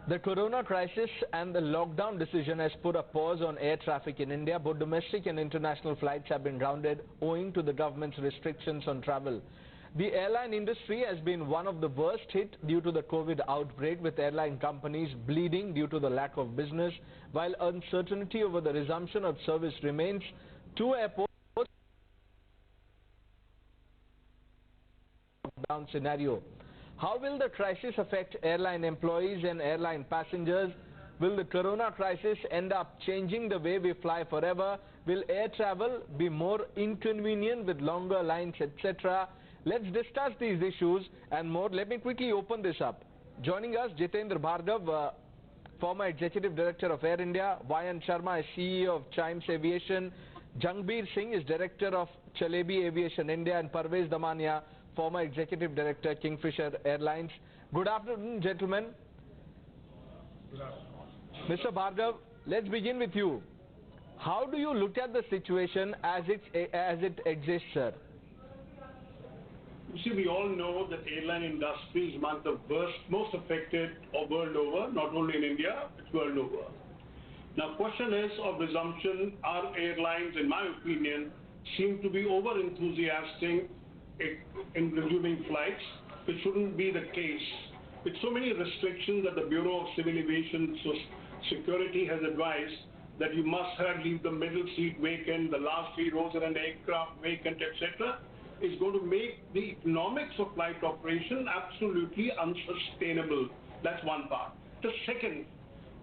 The corona crisis and the lockdown decision has put a pause on air traffic in India. Both domestic and international flights have been grounded owing to the government's restrictions on travel. The airline industry has been one of the worst hit due to the COVID outbreak, with airline companies bleeding due to the lack of business. While uncertainty over the resumption of service remains, two airports lockdown scenario. How will the crisis affect airline employees and airline passengers? Will the corona crisis end up changing the way we fly forever? Will air travel be more inconvenient with longer lines, etc.? Let's discuss these issues and more. Let me quickly open this up. Joining us, Jitendra Bhargav, former Executive Director of Air India; Vayan Sharma is CEO of Chimes Aviation; Jangbir Singh is Director of Chalebi Aviation India; and Parvez Damania, former Executive Director, Kingfisher Airlines. Good afternoon, gentlemen. Good afternoon. Mr. Bhargav, let's begin with you. How do you look at the situation as it exists, sir? You see, we all know that airline industry is among the most affected world over, not only in India, it's world over. Now, question is of resumption. Our airlines, in my opinion, seem to be over-enthusiastic in resuming flights, which shouldn't be the case. With so many restrictions that the Bureau of Civil Aviation Security has advised that you must leave the middle seat vacant, the last 3 rows in an aircraft vacant, etc., is going to make the economics of flight operation absolutely unsustainable. That's one part. The second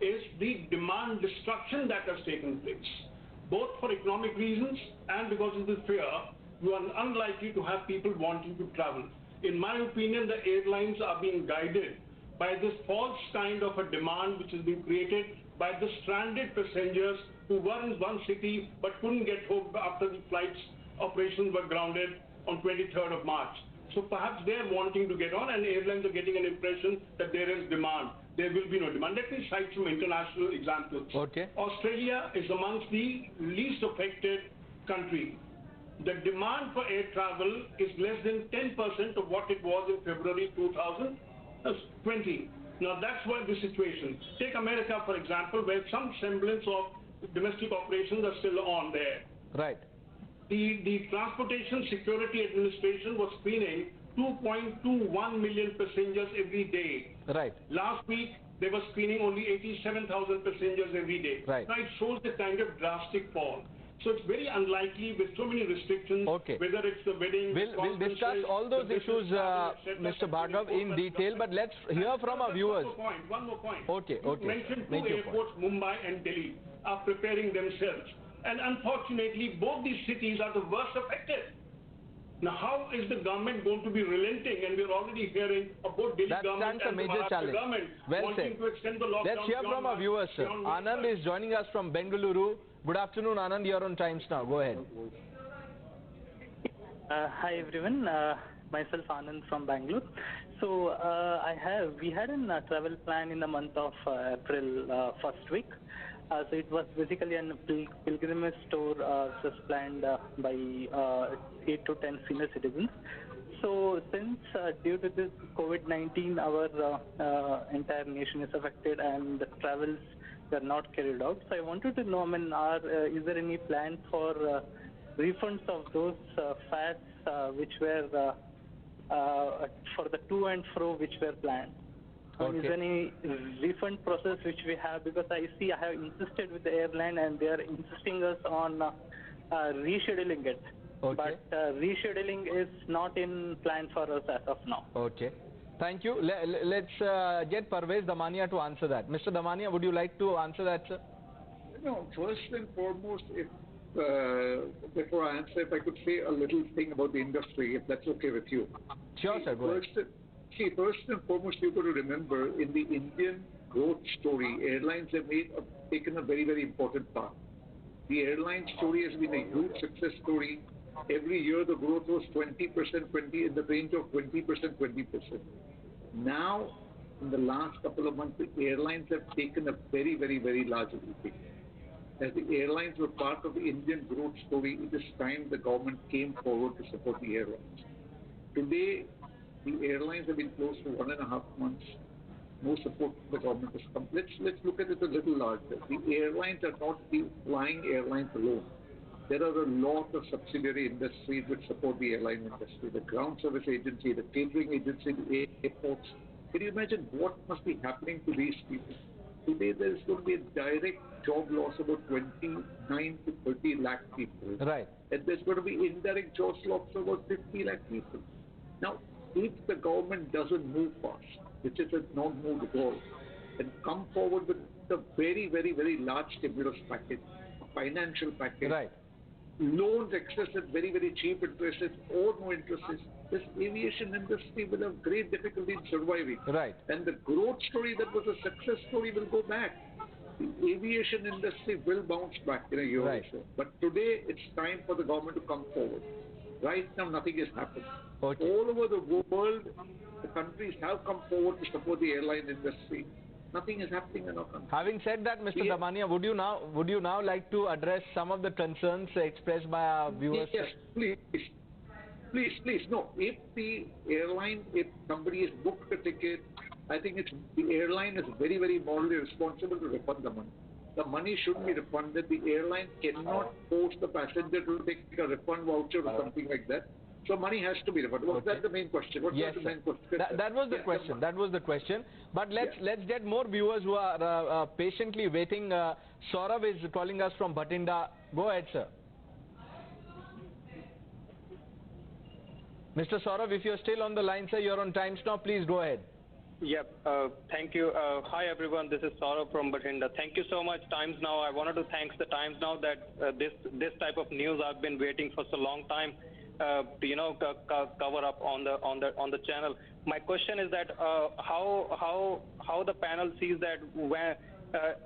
is the demand destruction that has taken place, both for economic reasons and because of the fear. You are unlikely to have people wanting to travel. In my opinion, the airlines are being guided by this false kind of a demand which has been created by the stranded passengers who were in one city but couldn't get home after the flights operations were grounded on 23rd of March. So perhaps they're wanting to get on, and airlines are getting an impression that there is demand. There will be no demand. Let me cite some international examples. Okay. Australia is amongst the least affected countries. The demand for air travel is less than 10% of what it was in February 2020. Now that's why the situation. Take America, for example, where some semblance of domestic operations are still on there. Right. The Transportation Security Administration was screening 2.21 million passengers every day. Right. Last week, they were screening only 87,000 passengers every day. Right. Now it shows the kind of drastic fall. So it's very unlikely with so many restrictions, okay, whether it's the wedding. We'll discuss all those issues, Mr. Bhargav, in detail, but let's hear from our viewers. One more point. Okay. You mentioned 2 airports, Mumbai and Delhi, are preparing themselves. And unfortunately, both these cities are the worst affected. Now, how is the government going to be relenting? And we're already hearing about Delhi government and the Maharashtra government wanting to extend the lockdown. Let's hear from our viewers, sir. Anand is joining us from Bengaluru. Good afternoon, Anand. You're on Times Now. Go ahead. Hi, everyone. Myself, Anand from Bangalore. So, we had a travel plan in the month of April, first week. So it was basically a pilgrimage tour just planned by 8 to 10 senior citizens. So since due to this COVID-19, our entire nation is affected and the travels were not carried out. So I wanted to know, is there any plan for refunds of those fares which were for the to and fro which were planned? Okay. Is there any refund process which we have? Because I have insisted with the airline and they are insisting us on rescheduling it. Okay. But rescheduling is not in plan for us as of now. Okay. Thank you. Let's get Parvez Damania to answer that. Mr. Damania, would you like to answer that, sir? No, first and foremost, before I answer, if I could say a little thing about the industry, if that's okay with you. Sure, sir. Go ahead. First and foremost, you've got to remember, in the Indian growth story, airlines have taken a very, very important part. The airline story has been a huge success story. Every year, the growth was 20%, in the range of 20%, 20%. Now, in the last couple of months, the airlines have taken a very, very, very large leap. As the airlines were part of the Indian growth story, it is time the government came forward to support the airlines. Today, the airlines have been closed for 1.5 months. no support from the government has come. Let's look at it a little larger. The airlines are not the flying airlines alone. There are a lot of subsidiary industries which support the airline industry, the ground service agency, the catering agency, the airports. Can you imagine what must be happening to these people? Today there is going to be a direct job loss of about 29 to 30 lakh people. Right. And there's going to be indirect job loss of about 50 lakh people. Now, if the government doesn't move fast, which it has not moved at all, and come forward with a very, very, very large stimulus package, a financial package, Right. loans accessed at very, very cheap interest rates or no interest rates, this aviation industry will have great difficulty in surviving. Right. And the growth story that was a success story will go back. The aviation industry will bounce back in a year or so. But today, it's time for the government to come forward. Right now, nothing has happened. Okay. All over the world, the countries have come forward to support the airline industry. Nothing is happening in our country. Having said that, Mr. Damania, would you now like to address some of the concerns expressed by our viewers? Yes, please. Please. No, if somebody has booked a ticket, I think the airline is very, very morally responsible to refund the money. The money shouldn't be refunded. The airline cannot force the passenger to take a refund voucher or something like that. So money has to be refunded. Was that the main question? Yes, the main question? That was the question. That was the question. But let's get more viewers who are patiently waiting. Saurav is calling us from Bhatinda. Go ahead, sir. Mr. Saurav, if you're still on the line, sir, you're on Times Now. Please go ahead. Yep. Thank you. Hi, everyone. This is Saurav from Bhatinda. Thank you so much, Times Now. I wanted to thank the Times Now that this type of news I've been waiting for so long time to cover up on the channel. My question is that how the panel sees that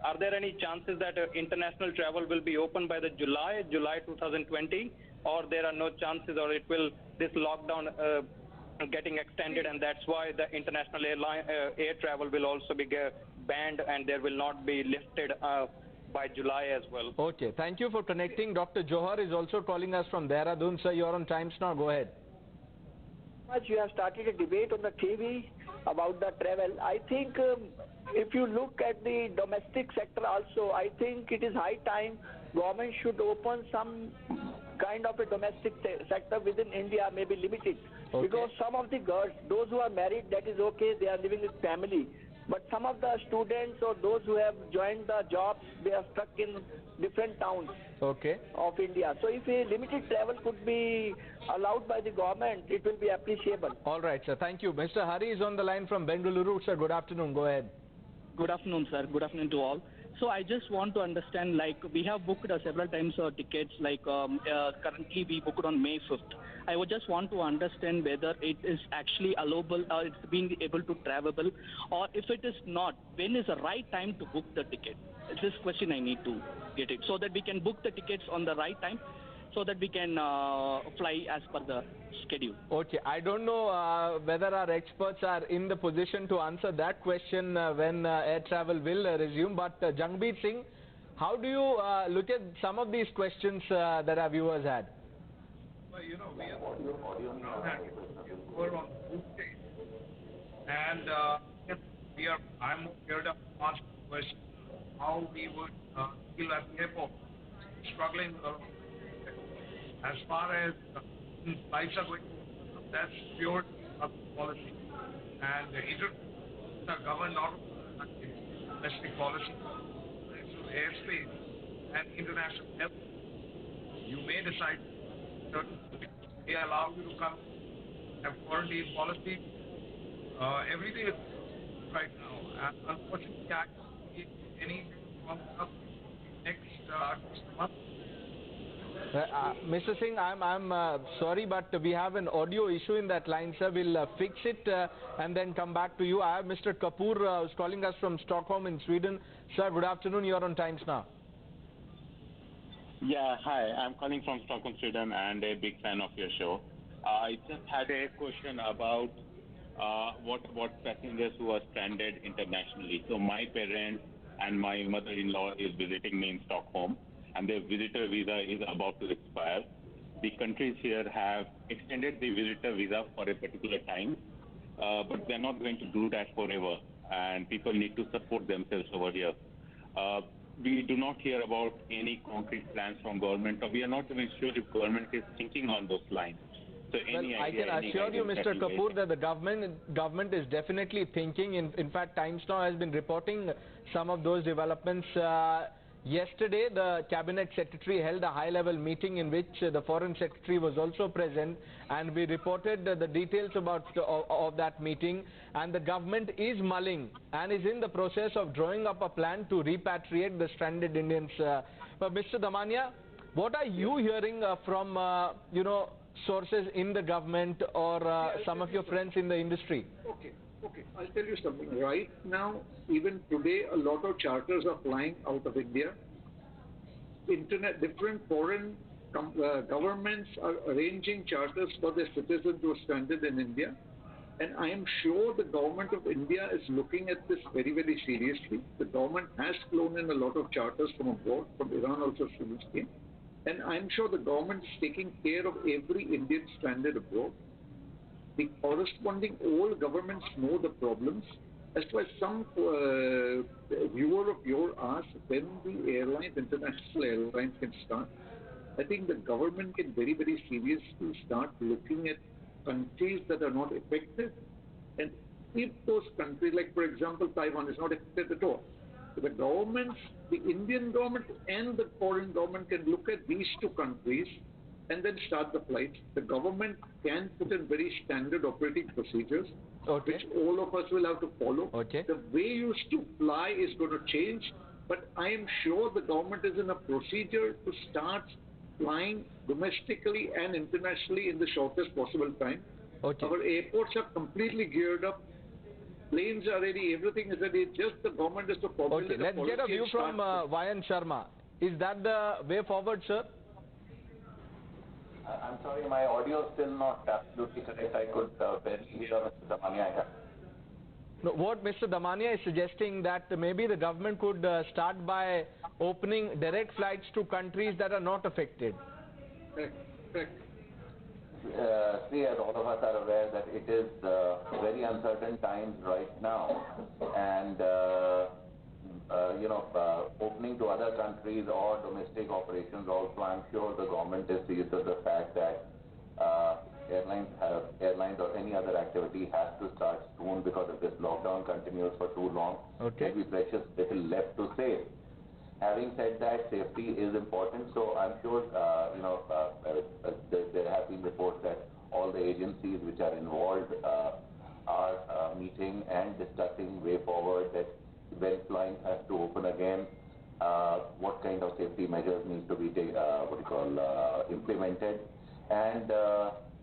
are there any chances that international travel will be open by the July 2020, or there are no chances, or this lockdown getting extended, and that's why the international air travel will also be banned and there will not be lifted by July as well. Okay, thank you for connecting. Dr. Johar is also calling us from Dehradun. Sir, you're on Times Now. Go ahead. You have started a debate on the TV about the travel. I think if you look at the domestic sector also, I think it is high time government should open some kind of a domestic sector within India, maybe limited. Okay. Because some of the girls, those who are married, that is okay, they are living with family. But some of the students or those who have joined the jobs, they are stuck in different towns of India. So if a limited travel could be allowed by the government, it will be appreciable. All right, sir. Thank you. Mr. Hari is on the line from Bengaluru. Sir, good afternoon. Go ahead. Good afternoon, sir. Good afternoon to all. So I just want to understand, like, we have booked several times tickets, like currently we booked on May 5th. I would just want to understand whether it is actually allowable or it's being able to travelable, or if it is not, when is the right time to book the ticket? It's this question I need to get it, so that we can book the tickets on the right time, so that we can fly as per the schedule. Okay, I don't know whether our experts are in the position to answer that question when air travel will resume, but Jangbeer Singh, how do you look at some of these questions that our viewers had? Well, we are on Tuesday, and I'm here to answer the question how we would feel at the airport, struggling with our as far as flights are going, that's pure public policy. And the international are governed not only domestic policy, international airspace and international health. You may decide they allow you to come, have quarantine policy. Everything is right now. And unfortunately, I don't see any up next month. Mr. Singh, I'm sorry, but we have an audio issue in that line, sir. We'll fix it and then come back to you. I have Mr. Kapoor who's calling us from Stockholm in Sweden. Sir, good afternoon. You're on Times Now. Yeah, hi. I'm calling from Stockholm, Sweden, and a big fan of your show. I just had a question about what passengers who are stranded internationally. So my parents and my mother-in-law is visiting me in Stockholm, and their visitor visa is about to expire. The countries here have extended the visitor visa for a particular time, but they're not going to do that forever. and people need to support themselves over here. We do not hear about any concrete plans from government, or we are not even sure if government is thinking on those lines. So well, I can assure you, Mr. Kapoor, that the government is definitely thinking. In fact, Times Now has been reporting some of those developments. Yesterday, the Cabinet Secretary held a high-level meeting in which the Foreign Secretary was also present, and we reported the details of that meeting. And the government is mulling and is in the process of drawing up a plan to repatriate the stranded Indians. But Mr. Damania, what are you hearing from sources in the government or some of your friends in the industry? Okay. I'll tell you something. Right now, even today, a lot of charters are flying out of India. Different foreign governments are arranging charters for their citizens who are stranded in India. And I am sure the government of India is looking at this very, very seriously. The government has flown in a lot of charters from abroad, from Iran also came. And I'm sure the government is taking care of every Indian stranded abroad. The corresponding, all governments know the problems. As far as some viewer of yours asked when the airlines, international airlines can start, I think the government can very, very seriously start looking at countries that are not affected. And if those countries, like for example, Taiwan is not affected at all, the governments, the Indian government and the foreign government can look at these two countries and then start the flights. The government can put in very standard operating procedures, which all of us will have to follow. The way you used to fly is going to change, but I am sure the government is in a procedure to start flying domestically and internationally in the shortest possible time. Our airports are completely geared up. Planes are ready, everything is ready, just the government is to formulate let's get a view from Vayan Sharma. Is that the way forward, sir? I'm sorry, my audio is still not absolutely correct. I could barely hear Mr. Damania. No, what Mr. Damania is suggesting that maybe the government could start by opening direct flights to countries that are not affected. Correct. See, as all of us are aware that it is very uncertain times right now, and opening to other countries or domestic operations also, I'm sure the government is seized of the fact that airlines or any other activity has to start soon, because if this lockdown continues for too long, there'll be precious little left to save. Having said that, safety is important, so I'm sure there have been reports that all the agencies which are involved are meeting and discussing way forward, that when flying has to open again, what kind of safety measures need to be implemented, and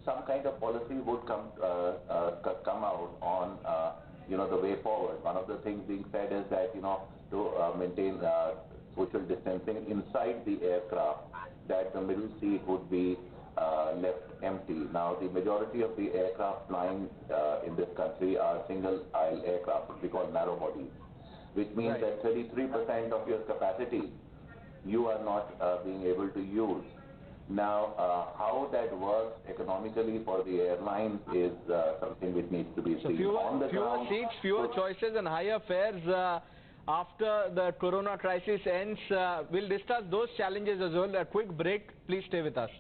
some kind of policy would come out on the way forward. One of the things being said is that to maintain social distancing inside the aircraft, that the middle seat would be left empty. Now, the majority of the aircraft flying in this country are single-aisle aircraft, what we call narrow bodies, which means that 33% of your capacity you are not being able to use. Now, how that works economically for the airlines is something which needs to be seen. So fewer seats, fewer choices and higher fares after the corona crisis ends. We'll discuss those challenges as well. A quick break. Please stay with us.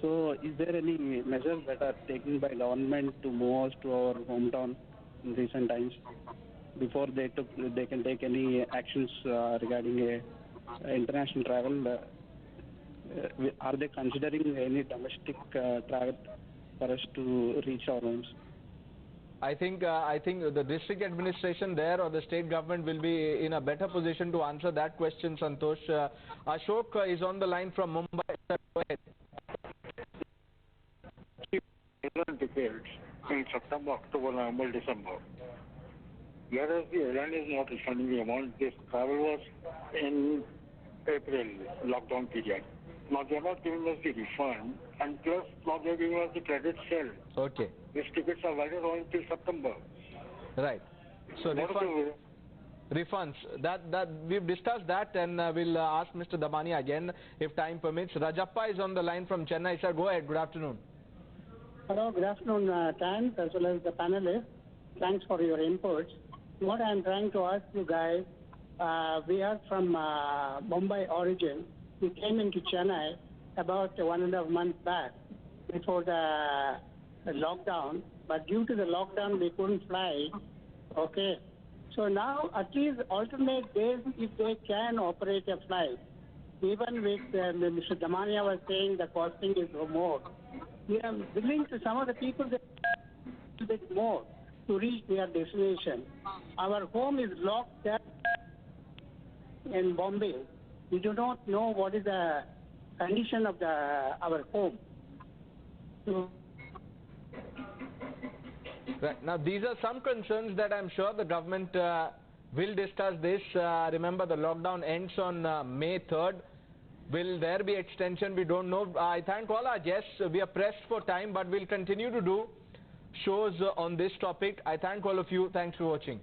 So is there any measures that are taken by government to move us to our hometown in recent times before they can take any actions regarding international travel? Are they considering any domestic travel for us to reach our homes? I think the district administration there or the state government will be in a better position to answer that question, Santosh. Ashok is on the line from Mumbai. Go ahead. Decades in September, October, November, December. Whereas the airline is not refunding the amount this travel was in April lockdown period. Now they are not giving us the refund, and plus now they are giving us the credit sale. Okay. These tickets are valid only till September. Right. So refunds, that we've discussed that, and we'll ask Mr. Damani again if time permits. Rajappa is on the line from Chennai. Sir, go ahead. Good afternoon. Hello, good afternoon, Tan, as well as the panelists. Thanks for your inputs. What I'm trying to ask you guys, we are from Mumbai origin. We came into Chennai about 1.5 months back before the lockdown, but due to the lockdown we couldn't fly. Okay. So now at least alternate days if they can operate a flight. Even with Mr. Damania was saying the costing is more. We are willing to some of the people that a little bit more to reach their destination. Our home is locked down in Bombay. We do not know what is the condition of our home. So, right. Now, these are some concerns that I'm sure the government will discuss this. Remember, the lockdown ends on May 3rd. Will there be extension? We don't know. I thank all our guests. We are pressed for time, but we'll continue to do shows on this topic. I thank all of you. Thanks for watching.